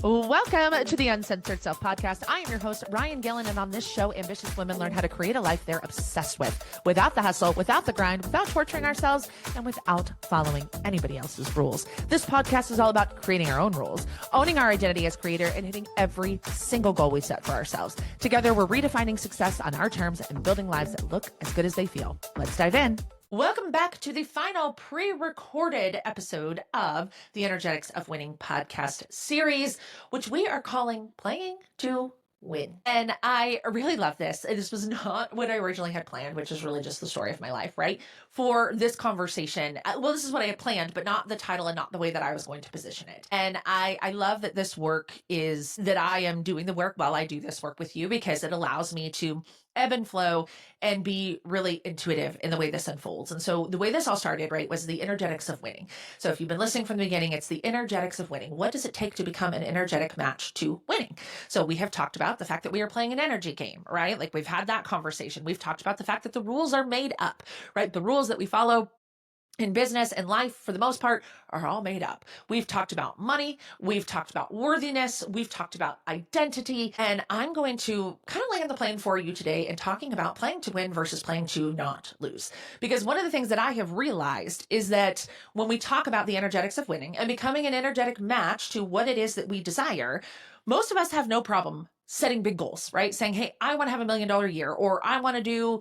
Welcome to the Uncensored Self Podcast. I am your host, Ryan Gillen, and on this show, ambitious women learn how to create a life they're obsessed with, without the hustle, without the grind, without torturing ourselves, and without following anybody else's rules. This podcast is all about creating our own rules, owning our identity as creator, and hitting every single goal we set for ourselves. Together, we're redefining success on our terms and building lives that look as good as they feel. Let's dive in. Welcome back to the final pre-recorded episode of the Energetics of Winning podcast series, which we are calling Playing to Win. And I really love this. This was not what I originally had planned, which is really just the story of my life, right? For this conversation. Well, this is what I had planned, but not the title and not the way that I was going to position it. And I love that this work is that I am doing the work while I do this work with you, because it allows me to ebb and flow and be really intuitive in the way this unfolds. And so the way this all started, right, was the energetics of winning. So if you've been listening from the beginning, it's the energetics of winning. What does it take to become an energetic match to winning? So we have talked about the fact that we are playing an energy game, right? Like we've had that conversation. We've talked about the fact that the rules are made up, right? The rules that we follow in business and life, for the most part, are all made up. We've talked about money. We've talked about worthiness. We've talked about identity. And I'm going to kind of land the plane for you today and talking about playing to win versus playing to not lose. Because one of the things that I have realized is that when we talk about the energetics of winning and becoming an energetic match to what it is that we desire, most of us have no problem setting big goals, right? Saying, hey, I want to have $1 million year, or I want to do,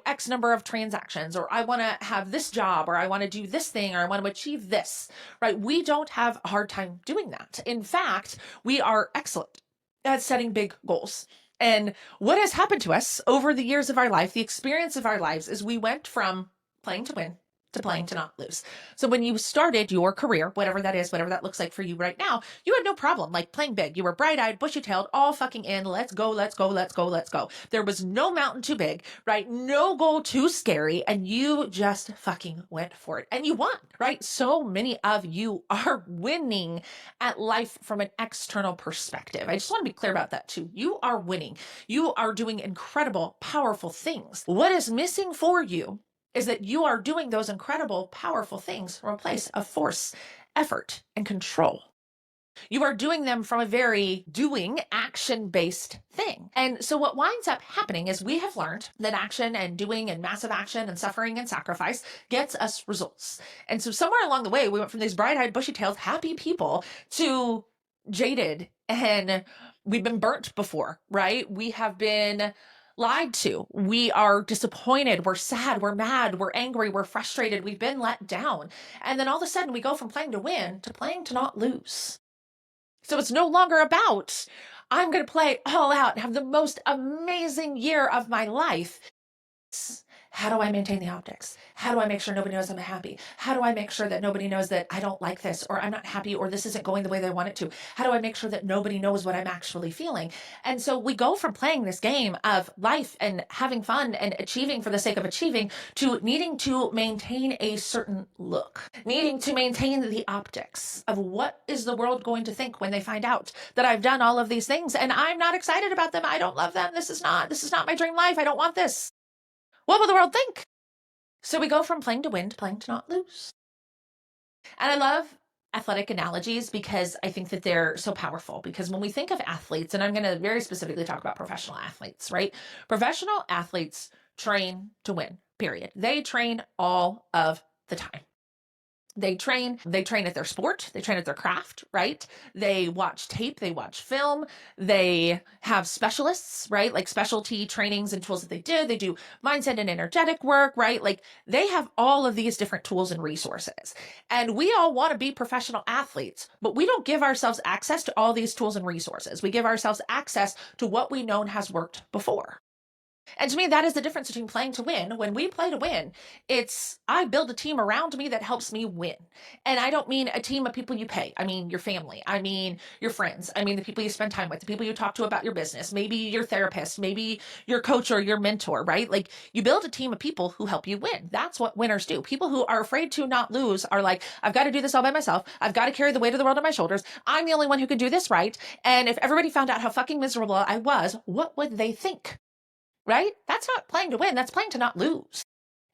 X number of transactions, or I want to have this job, or I want to do this thing, or I want to achieve this, right? We don't have a hard time doing that. In fact, we are excellent at setting big goals. And what has happened to us over the years of our life, the experience of our lives, is we went from playing to win to playing to not lose. So when you started your career, whatever that is, whatever that looks like for you right now, you had no problem like playing big. You were bright-eyed, bushy-tailed, all fucking in. Let's go, let's go, let's go, let's go. There was no mountain too big, right? No goal too scary. And you just fucking went for it. And you won, right? So many of you are winning at life from an external perspective. I just want to be clear about that too. You are winning. You are doing incredible, powerful things. What is missing for you is that you are doing those incredible, powerful things from a place of force, effort, and control. You are doing them from a very doing, action-based thing. And so what winds up happening is we have learned that action and doing and massive action and suffering and sacrifice gets us results. And so somewhere along the way, we went from these bright-eyed, bushy-tailed, happy people to jaded, and we've been burnt before, right? We have been lied to. We are disappointed. We're sad. We're mad. We're angry. We're frustrated. We've been let down. And then all of a sudden we go from playing to win to playing to not lose. So it's no longer about, I'm going to play all out and have the most amazing year of my life. How do I maintain the optics? How do I make sure nobody knows I'm happy? How do I make sure that nobody knows that I don't like this, or I'm not happy, or this isn't going the way they want it to? How do I make sure that nobody knows what I'm actually feeling? And so we go from playing this game of life and having fun and achieving for the sake of achieving to needing to maintain a certain look, needing to maintain the optics of what is the world going to think when they find out that I've done all of these things and I'm not excited about them. I don't love them. This is not my dream life. I don't want this. What will the world think? So we go from playing to win to playing to not lose. And I love athletic analogies because I think that they're so powerful. Because when we think of athletes, and I'm going to very specifically talk about professional athletes, right? Professional athletes train to win, period. They train all of the time. They train at their sport, they train at their craft, right? They watch tape, they watch film, they have specialists, right? Like specialty trainings and tools that they do mindset and energetic work, right? Like they have all of these different tools and resources. And we all want to be professional athletes, but we don't give ourselves access to all these tools and resources. We give ourselves access to what we know has worked before. And to me, that is the difference between playing to win. When we play to win, it's I build a team around me that helps me win. And I don't mean a team of people you pay. I mean your family. I mean your friends. I mean the people you spend time with, the people you talk to about your business, maybe your therapist, maybe your coach or your mentor, right? Like you build a team of people who help you win. That's what winners do. People who are afraid to not lose are like, I've got to do this all by myself. I've got to carry the weight of the world on my shoulders. I'm the only one who can do this right. And if everybody found out how fucking miserable I was, what would they think? Right? That's not playing to win. That's playing to not lose.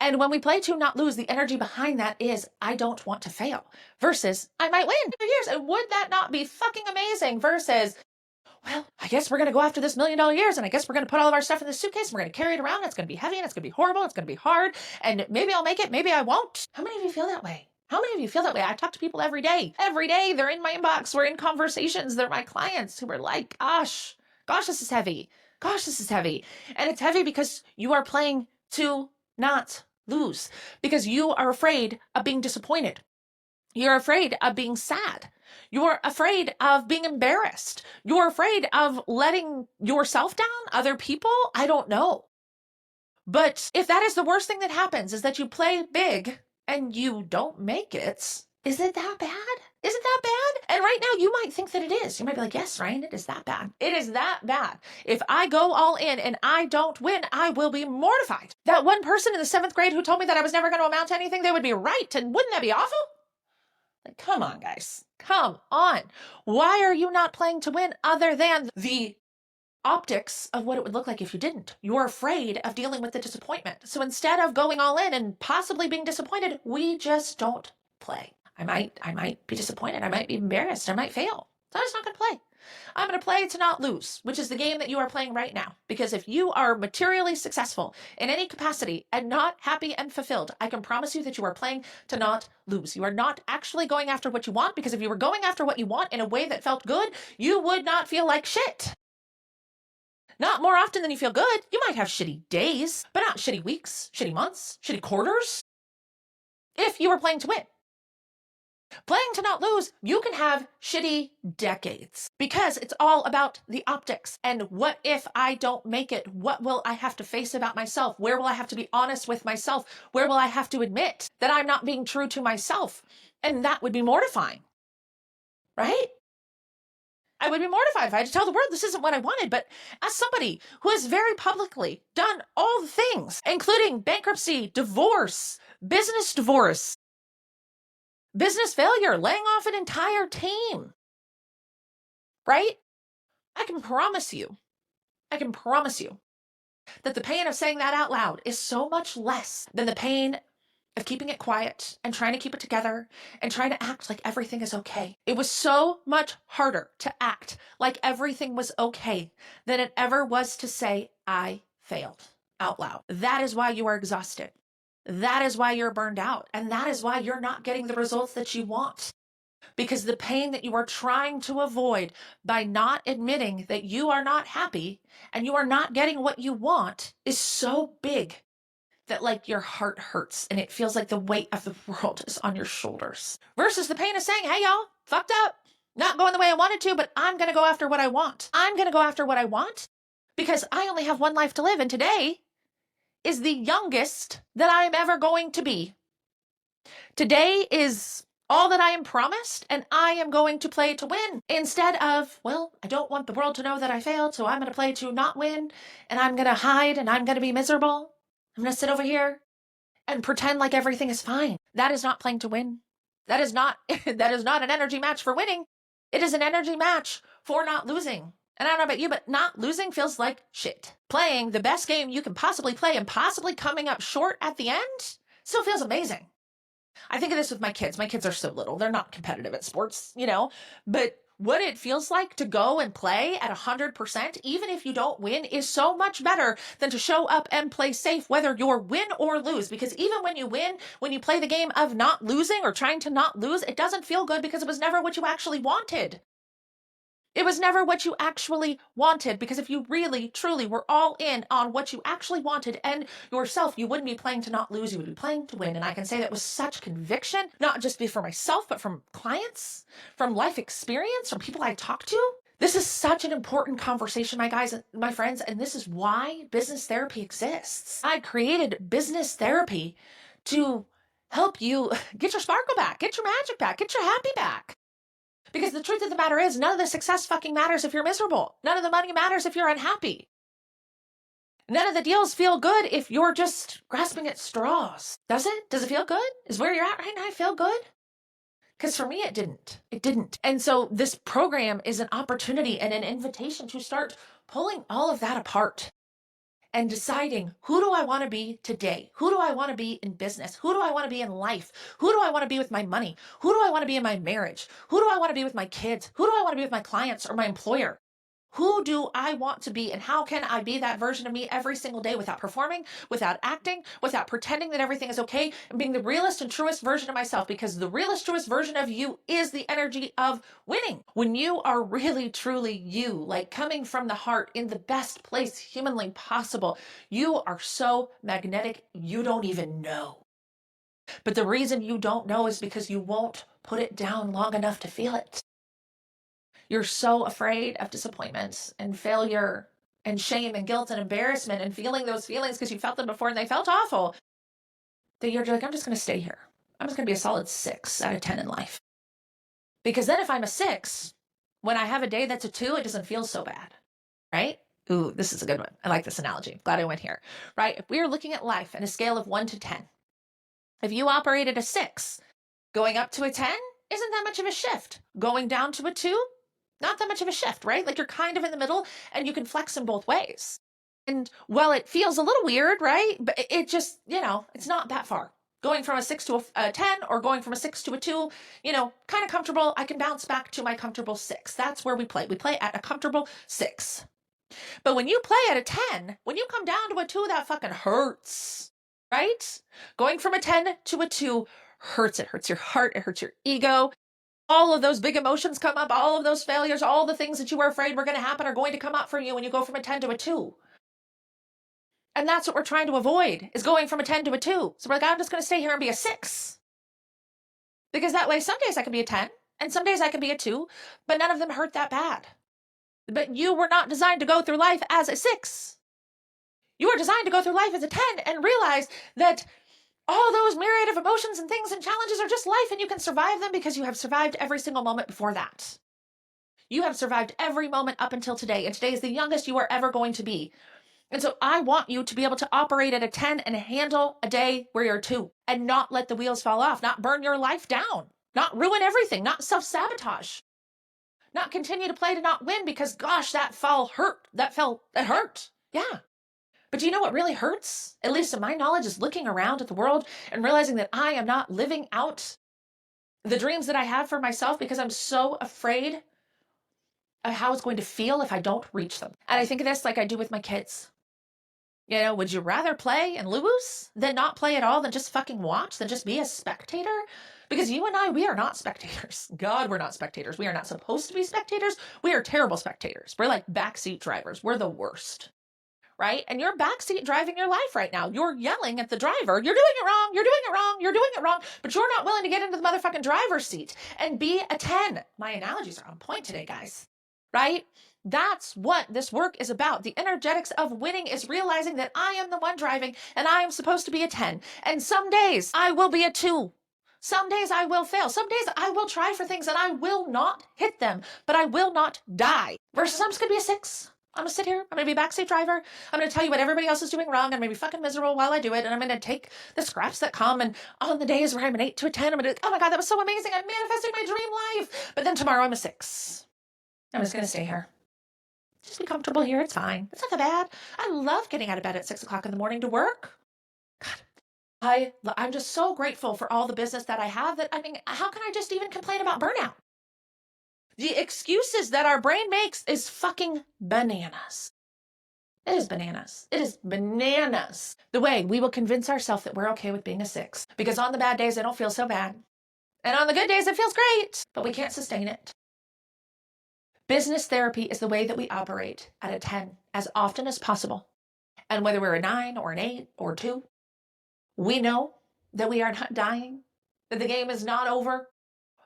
And when we play to not lose, the energy behind that is, I don't want to fail, versus I might win in 2 years. And would that not be fucking amazing? Versus, well, I guess we're going to go after this $1 million years, and I guess we're going to put all of our stuff in the suitcase and we're going to carry it around. It's going to be heavy and it's going to be horrible. It's going to be hard. And maybe I'll make it. Maybe I won't. How many of you feel that way? How many of you feel that way? I talk to people every day. Every day they're in my inbox. We're in conversations. They're my clients who are like, gosh, this is heavy. Gosh, this is heavy. And it's heavy because you are playing to not lose, because you are afraid of being disappointed. You're afraid of being sad. You're afraid of being embarrassed. You're afraid of letting yourself down, other people. I don't know. But if that is the worst thing that happens, is that you play big and you don't make it, is it that bad? Is it that bad? And right now you might think that it is. You might be like, yes, Ryan, it is that bad. It is that bad. If I go all in and I don't win, I will be mortified. That one person in the 7th grade who told me that I was never going to amount to anything, they would be right. And wouldn't that be awful? Like, come on, guys. Come on. Why are you not playing to win other than the optics of what it would look like if you didn't? You're afraid of dealing with the disappointment. So instead of going all in and possibly being disappointed, we just don't play. I might be disappointed. I might be embarrassed. I might fail. So I'm just not going to play. I'm going to play to not lose, which is the game that you are playing right now. Because if you are materially successful in any capacity and not happy and fulfilled, I can promise you that you are playing to not lose. You are not actually going after what you want, because if you were going after what you want in a way that felt good, you would not feel like shit. Not more often than you feel good. You might have shitty days, but not shitty weeks, shitty months, shitty quarters. If you were playing to win. Playing to not lose, you can have shitty decades, because it's all about the optics. And what if I don't make it? What will I have to face about myself? Where will I have to be honest with myself? Where will I have to admit that I'm not being true to myself? And that would be mortifying, right? I would be mortified if I had to tell the world this isn't what I wanted. But as somebody who has very publicly done all the things, including bankruptcy, divorce, business failure, laying off an entire team, right? I can promise you that the pain of saying that out loud is so much less than the pain of keeping it quiet and trying to keep it together and trying to act like everything is okay. It was so much harder to act like everything was okay than it ever was to say, I failed out loud. That is why you are exhausted. That is why you're burned out. And that is why you're not getting the results that you want. Because the pain that you are trying to avoid by not admitting that you are not happy and you are not getting what you want is so big that like your heart hurts and it feels like the weight of the world is on your shoulders. Versus the pain of saying, hey y'all, fucked up. Not going the way I wanted to, but I'm going to go after what I want. I'm going to go after what I want because I only have one life to live. And today is the youngest that I am ever going to be. Today is all that I am promised, and I am going to play to win instead of, well, I don't want the world to know that I failed, so I'm going to play to not win, and I'm going to hide, and I'm going to be miserable. I'm going to sit over here and pretend like everything is fine. That is not playing to win. That is not an energy match for winning. It is an energy match for not losing. And I don't know about you, but not losing feels like shit. Playing the best game you can possibly play and possibly coming up short at the end still feels amazing. I think of this with my kids. My kids are so little. They're not competitive at sports, but what it feels like to go and play at 100%, even if you don't win, is so much better than to show up and play safe, whether you're win or lose. Because even when you win, when you play the game of not losing or trying to not lose, it doesn't feel good because it was never what you actually wanted. It was never what you actually wanted, because if you really, truly were all in on what you actually wanted and yourself, you wouldn't be playing to not lose, you would be playing to win. And I can say that with such conviction, not just for myself, but from clients, from life experience, from people I talk to. This is such an important conversation, my guys, my friends, and this is why business therapy exists. I created business therapy to help you get your sparkle back, get your magic back, get your happy back. Because the truth of the matter is, none of the success fucking matters if you're miserable. None of the money matters if you're unhappy. None of the deals feel good if you're just grasping at straws. Does it? Does it feel good? Is where you're at right now feel good? Because for me, it didn't. It didn't. And so this program is an opportunity and an invitation to start pulling all of that apart and deciding, who do I want to be today? Who do I want to be in business? Who do I want to be in life? Who do I want to be with my money? Who do I want to be in my marriage? Who do I want to be with my kids? Who do I want to be with my clients or my employer? Who do I want to be, and how can I be that version of me every single day without performing, without acting, without pretending that everything is okay, and being the realest and truest version of myself? Because the realest, truest version of you is the energy of winning. When you are really, truly you, like coming from the heart in the best place humanly possible, you are so magnetic, you don't even know. But the reason you don't know is because you won't put it down long enough to feel it. You're so afraid of disappointment and failure and shame and guilt and embarrassment and feeling those feelings because you felt them before and they felt awful, that you're like, I'm just going to stay here. I'm just going to be a solid 6 out of 10 in life. Because then if I'm a 6, when I have a day that's a 2, it doesn't feel so bad, right? Ooh, this is a good one. I like this analogy. Glad I went here, right? If we are looking at life in a scale of 1 to 10, if you operate at a 6, going up to a 10 isn't that much of a shift. Going down to a 2, not that much of a shift, right? Like you're kind of in the middle and you can flex in both ways. And while it feels a little weird, right? But it just, it's not that far. Going from a 6 to a 10 or going from a 6 to a 2, kind of comfortable. I can bounce back to my comfortable 6. That's where we play. We play at a comfortable 6. But when you play at a 10, when you come down to a 2, that fucking hurts, right? Going from a 10 to a 2 hurts. It hurts your heart. It hurts your ego. All of those big emotions come up, all of those failures, all the things that you were afraid were going to happen are going to come up for you when you go from a 10 to a 2. And that's what we're trying to avoid, is going from a 10 to a 2. So we're like, I'm just going to stay here and be a 6. Because that way, some days I can be a 10, and some days I can be a 2, but none of them hurt that bad. But you were not designed to go through life as a 6. You were designed to go through life as a 10 and realize that all those myriad of emotions and things and challenges are just life, and you can survive them because you have survived every single moment before that. You have survived every moment up until today, and today is the youngest you are ever going to be. And so I want you to be able to operate at a 10 and handle a day where you're a 2 and not let the wheels fall off, not burn your life down, not ruin everything, not self-sabotage, not continue to play to not win because, gosh, that fall hurt. That hurt. Yeah. But do you know what really hurts? At least in my knowledge, is looking around at the world and realizing that I am not living out the dreams that I have for myself because I'm so afraid of how it's going to feel if I don't reach them. And I think of this like I do with my kids. Would you rather play and lose than not play at all, than just fucking watch, than just be a spectator? Because you and I, we are not spectators. God, we're not spectators. We are not supposed to be spectators. We are terrible spectators. We're like backseat drivers. We're the worst. Right? And you're backseat driving your life right now. You're yelling at the driver. You're doing it wrong. You're doing it wrong. You're doing it wrong. But you're not willing to get into the motherfucking driver's seat and be a 10. My analogies are on point today, guys. Right? That's what this work is about. The energetics of winning is realizing that I am the one driving and I am supposed to be a 10. And some days I will be a 2. Some days I will fail. Some days I will try for things and I will not hit them, but I will not die. Versus I'm just going to be a 6. I'm going to sit here. I'm going to be a backseat driver. I'm going to tell you what everybody else is doing wrong. I'm going to be fucking miserable while I do it. And I'm going to take the scraps that come. And on the days where I'm an 8 to a 10, I'm going to, oh my God, that was so amazing. I'm manifesting my dream life. But then tomorrow I'm a 6. I'm just going to stay here. Just be comfortable here. It's fine. It's not that bad. I love getting out of bed at 6 o'clock in the morning to work. God, I'm just so grateful for all the business that I have that, how can I just even complain about burnout? The excuses that our brain makes is fucking bananas. It is bananas. It is bananas. The way we will convince ourselves that we're okay with being a 6. Because on the bad days, it don't feel so bad. And on the good days, it feels great. But we can't sustain it. Business therapy is the way that we operate at a 10 as often as possible. And whether we're a 9 or an 8 or 2, we know that we are not dying, that the game is not over,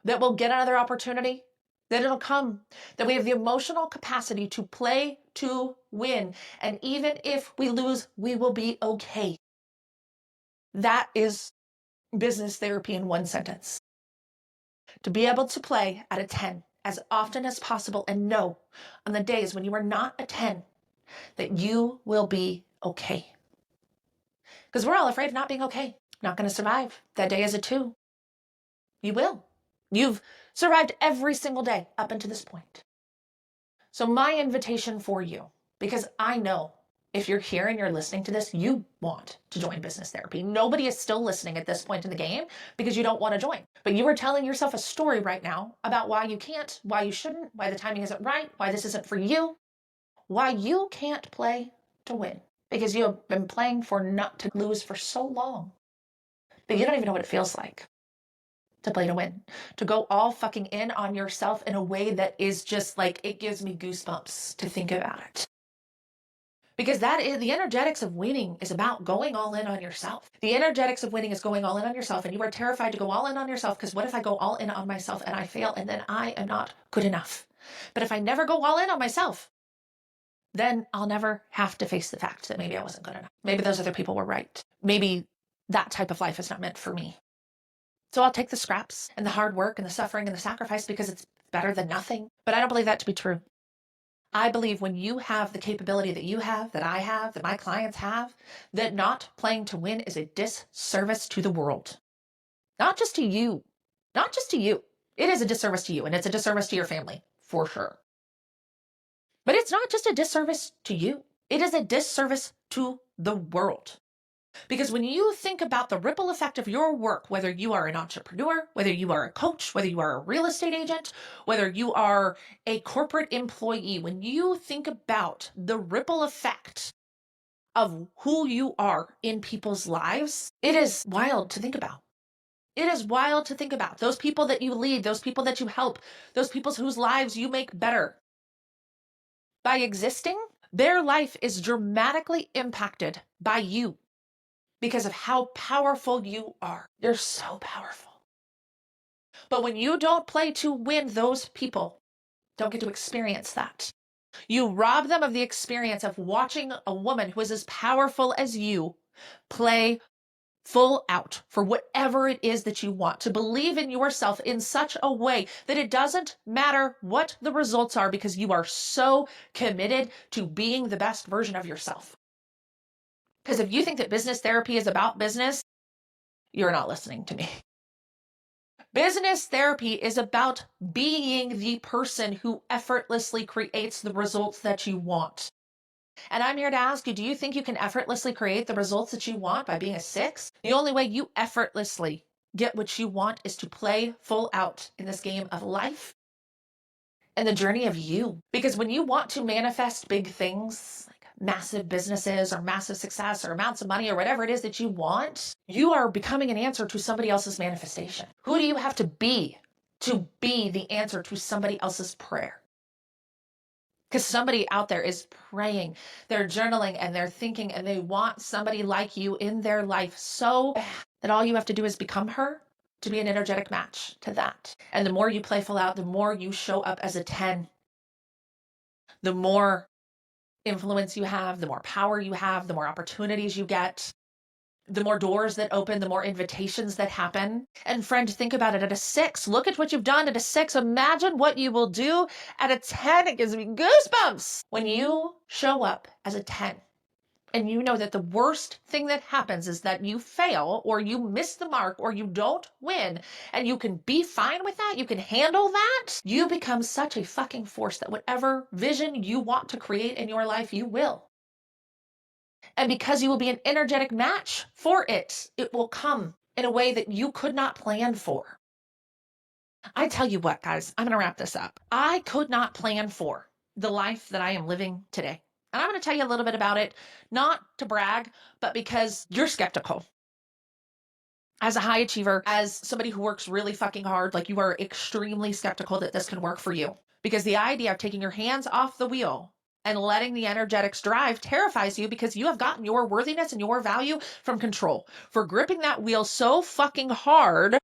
that we'll get another opportunity, that it'll come, that we have the emotional capacity to play to win. And even if we lose, we will be okay. That is business therapy in one sentence. To be able to play at a 10 as often as possible and know on the days when you are not a 10 that you will be okay. Because we're all afraid of not being okay. Not going to survive that day as a 2. You will. You've survived every single day up until this point. So my invitation for you, because I know if you're here and you're listening to this, you want to join business therapy. Nobody is still listening at this point in the game because you don't want to join. But you are telling yourself a story right now about why you can't, why you shouldn't, why the timing isn't right, why this isn't for you, why you can't play to win. Because you have been playing for not to lose for so long that you don't even know what it feels like to play to win, to go all fucking in on yourself in a way that is just like, it gives me goosebumps to think about it. Because that is the energetics of winning is about going all in on yourself. The energetics of winning is going all in on yourself, and you are terrified to go all in on yourself because what if I go all in on myself and I fail and then I am not good enough? But if I never go all in on myself, then I'll never have to face the fact that maybe I wasn't good enough. Maybe those other people were right. Maybe that type of life is not meant for me. So I'll take the scraps and the hard work and the suffering and the sacrifice because it's better than nothing. But I don't believe that to be true. I believe when you have the capability that you have, that I have, that my clients have, that not playing to win is a disservice to the world. Not just to you. Not just to you. It is a disservice to you, and it's a disservice to your family, for sure. But it's not just a disservice to you. It is a disservice to the world. Because when you think about the ripple effect of your work, whether you are an entrepreneur, whether you are a coach, whether you are a real estate agent, whether you are a corporate employee, when you think about the ripple effect of who you are in people's lives, it is wild to think about. It is wild to think about. Those people that you lead, those people that you help, those people whose lives you make better. By existing, their life is dramatically impacted by you. Because of how powerful you are. You're so powerful. But when you don't play to win, those people don't get to experience that. You rob them of the experience of watching a woman who is as powerful as you play full out for whatever it is that you want, to believe in yourself in such a way that it doesn't matter what the results are because you are so committed to being the best version of yourself. Because if you think that business therapy is about business, you're not listening to me. Business therapy is about being the person who effortlessly creates the results that you want. And I'm here to ask you, do you think you can effortlessly create the results that you want by being a 6? The only way you effortlessly get what you want is to play full out in this game of life and the journey of you. Because when you want to manifest big things, like massive businesses or massive success or amounts of money or whatever it is that you want, you are becoming an answer to somebody else's manifestation. Who do you have to be the answer to somebody else's prayer? Because somebody out there is praying, they're journaling, and they're thinking, and they want somebody like you in their life so bad that all you have to do is become her to be an energetic match to that. And the more you play full out, the more you show up as a 10, the more influence you have, the more power you have, the more opportunities you get, the more doors that open, the more invitations that happen. And friend, think about it at a 6. Look at what you've done at a 6. Imagine what you will do at a 10. It gives me goosebumps. When you show up as a 10 and you know that the worst thing that happens is that you fail or you miss the mark or you don't win, and you can be fine with that, you can handle that, you become such a fucking force that whatever vision you want to create in your life, you will. And because you will be an energetic match for it, it will come in a way that you could not plan for. I tell you what, guys, I'm going to wrap this up. I could not plan for the life that I am living today. And I'm going to tell you a little bit about it, not to brag, but because you're skeptical. As a high achiever, as somebody who works really fucking hard, like you are extremely skeptical that this can work for you. Because the idea of taking your hands off the wheel and letting the energetics drive terrifies you because you have gotten your worthiness and your value from control. For gripping that wheel so fucking hard,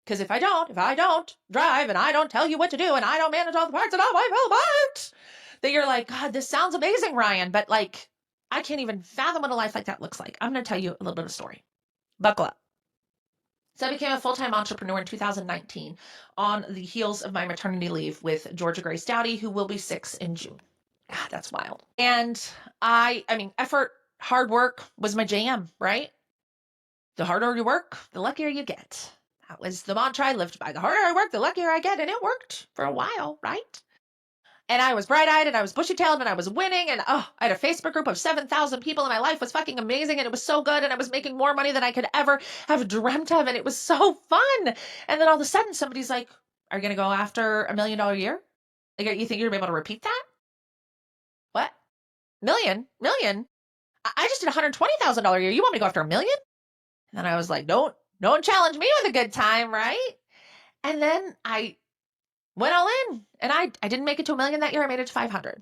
because if I don't drive and I don't tell you what to do and I don't manage all the parts and all my parts, that you're like, God, this sounds amazing, Ryan, but like, I can't even fathom what a life like that looks like. I'm going to tell you a little bit of a story. Buckle up. So I became a full-time entrepreneur in 2019 on the heels of my maternity leave with Georgia Grace Dowdy, who will be 6 in June. God, that's wild. And I mean, effort, hard work was my jam, right? The harder you work, the luckier you get. That was the mantra I lived by. The harder I work, the luckier I get. And it worked for a while, right? And I was bright-eyed and I was bushy-tailed and I was winning. And I had a Facebook group of 7,000 people and my life was fucking amazing. And it was so good. And I was making more money than I could ever have dreamt of. And it was so fun. And then all of a sudden somebody's like, are you going to go after $1 million a year? Like, you think you're going to be able to repeat that? What? Million? I just did $120,000 a year. You want me to go after $1 million? And then I was like, don't challenge me with a good time, right? And then I went all in, and I didn't make it to $1 million that year. I made it to 500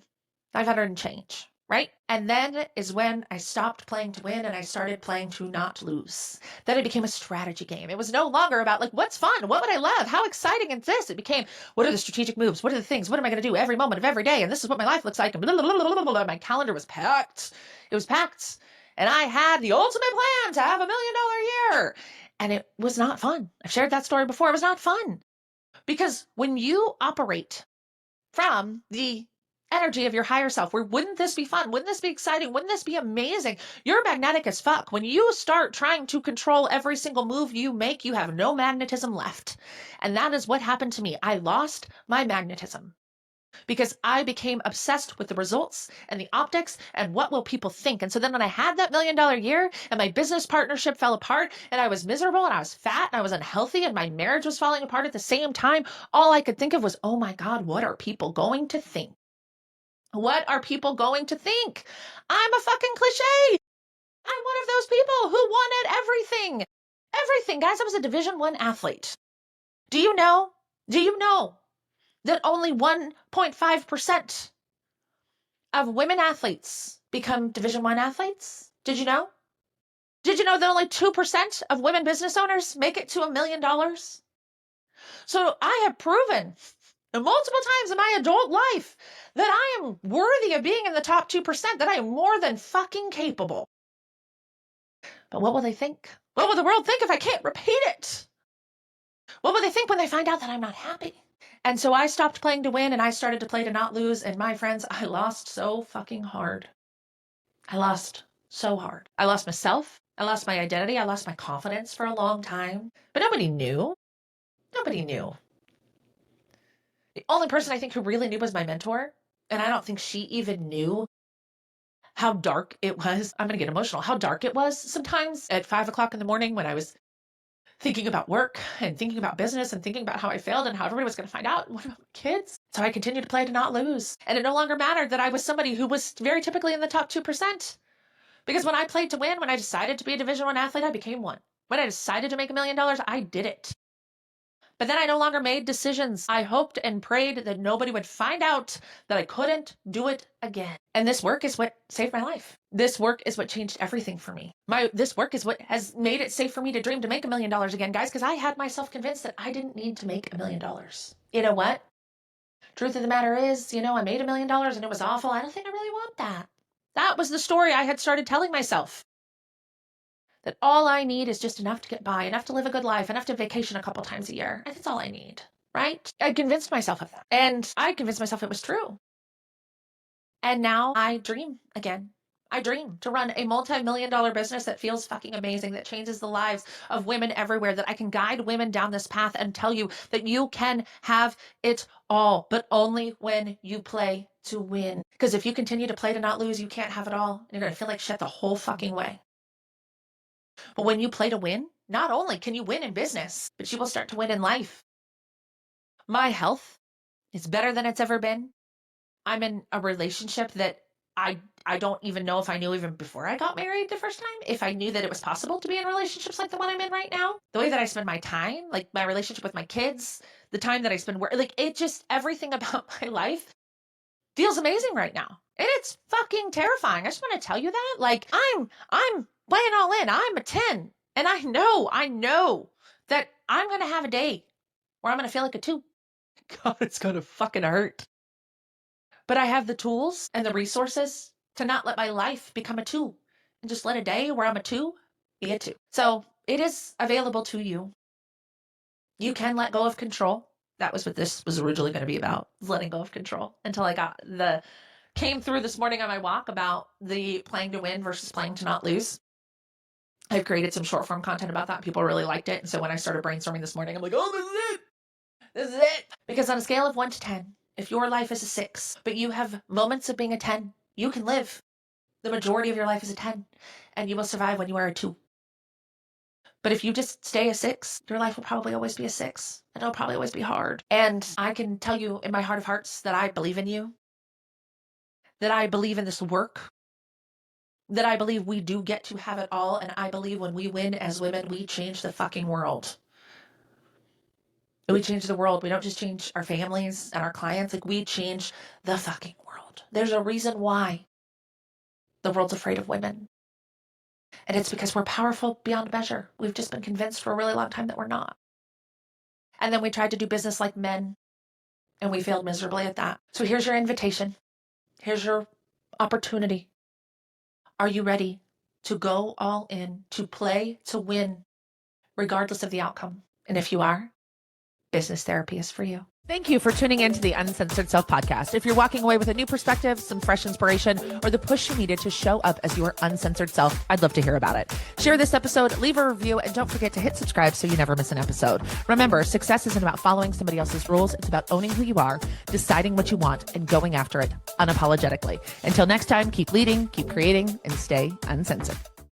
and change, right? And then is when I stopped playing to win and I started playing to not lose. Then it became a strategy game. It was no longer about like, what's fun? What would I love? How exciting is this? It became, what are the strategic moves? What are the things? What am I going to do every moment of every day? And this is what my life looks like. And blah, blah, blah, blah, blah. My calendar was packed. It was packed. And I had the ultimate plan to have $1 million a year. And it was not fun. I've shared that story before. It was not fun. Because when you operate from the energy of your higher self, where wouldn't this be fun? Wouldn't this be exciting? Wouldn't this be amazing? You're magnetic as fuck. When you start trying to control every single move you make, you have no magnetism left. And that is what happened to me. I lost my magnetism because I became obsessed with the results and the optics and what will people think. And so then when I had that $1 million year and my business partnership fell apart and I was miserable and I was fat and I was unhealthy and my marriage was falling apart at the same time, all I could think of was, oh my God, what are people going to think? What are people going to think? I'm a fucking cliche. I'm one of those people who wanted everything. Everything. Guys, I was a Division I athlete. Do you know that only 1.5% of women athletes become Division I athletes? Did you know? Did you know that only 2% of women business owners make it to $1 million? So I have proven multiple times in my adult life that I am worthy of being in the top 2%, that I am more than fucking capable. But what will they think? What will the world think if I can't repeat it? What will they think when they find out that I'm not happy? And so I stopped playing to win and I started to play to not lose. And my friends, I lost so fucking hard. I lost so hard. I lost myself. I lost my identity. I lost my confidence for a long time. But nobody knew. Nobody knew. The only person I think who really knew was my mentor. And I don't think she even knew how dark it was. I'm going to get emotional. How dark it was sometimes at 5 o'clock in the morning when I was thinking about work and thinking about business and thinking about how I failed and how everybody was going to find out. What about my kids? So I continued to play to not lose. And it no longer mattered that I was somebody who was very typically in the top 2%. Because when I played to win, when I decided to be a Division I athlete, I became one. When I decided to make $1 million, I did it. But then I no longer made decisions. I hoped and prayed that nobody would find out that I couldn't do it again. And this work is what saved my life. This work is what changed everything for me. This work is what has made it safe for me to dream to make $1 million again, guys, because I had myself convinced that I didn't need to make $1 million. You know what? Truth of the matter is, I made $1 million and it was awful. I don't think I really want that. That was the story I had started telling myself. That all I need is just enough to get by, enough to live a good life, enough to vacation a couple times a year. That's all I need, right? I convinced myself of that. And I convinced myself it was true. And now I dream again. I dream to run a multi-million-dollar business that feels fucking amazing, that changes the lives of women everywhere, that I can guide women down this path and tell you that you can have it all, but only when you play to win. Because if you continue to play to not lose, you can't have it all. You're going to feel like shit the whole fucking way. But when you play to win, not only can you win in business, but you will start to win in life. My health is better than it's ever been. I'm in a relationship that I don't even know if I knew even before I got married the first time, if I knew that it was possible to be in relationships like the one I'm in right now. The way that I spend my time, like my relationship with my kids, the time that I spend everything about my life feels amazing right now. And it's fucking terrifying. I just want to tell you that. Like, I'm playing all in. I'm a 10. And I know that I'm going to have a day where I'm going to feel like a 2. God, it's going to fucking hurt. But I have the tools and the resources to not let my life become a 2 and just let a day where I'm a 2 be a 2. So it is available to you. You can let go of control. That was what this was originally going to be about, letting go of control, until I came through this morning on my walk about the playing to win versus playing to not lose. I've created some short form content about that. People really liked it. And so when I started brainstorming this morning, I'm like, oh, this is it. Because on a scale of 1 to 10, If your life is a 6, but you have moments of being a 10, you can live the majority of your life as a 10, and you will survive when you are a 2. But if you just stay a 6, your life will probably always be a 6, and it'll probably always be hard. And I can tell you in my heart of hearts that I believe in you, that I believe in this work, that I believe we do get to have it all, and I believe when we win as women, we change the fucking world. We change the world. We don't just change our families and our clients. Like, we change the fucking world. There's a reason why the world's afraid of women. And it's because we're powerful beyond measure. We've just been convinced for a really long time that we're not. And then we tried to do business like men, and we failed miserably at that. So here's your invitation. Here's your opportunity. Are you ready to go all in, to play, to win, regardless of the outcome? And if you are, business therapy is for you. Thank you for tuning in to the Uncensored Self Podcast. If you're walking away with a new perspective, some fresh inspiration, or the push you needed to show up as your uncensored self, I'd love to hear about it. Share this episode, leave a review, and don't forget to hit subscribe so you never miss an episode. Remember, success isn't about following somebody else's rules. It's about owning who you are, deciding what you want, and going after it unapologetically. Until next time, keep leading, keep creating, and stay uncensored.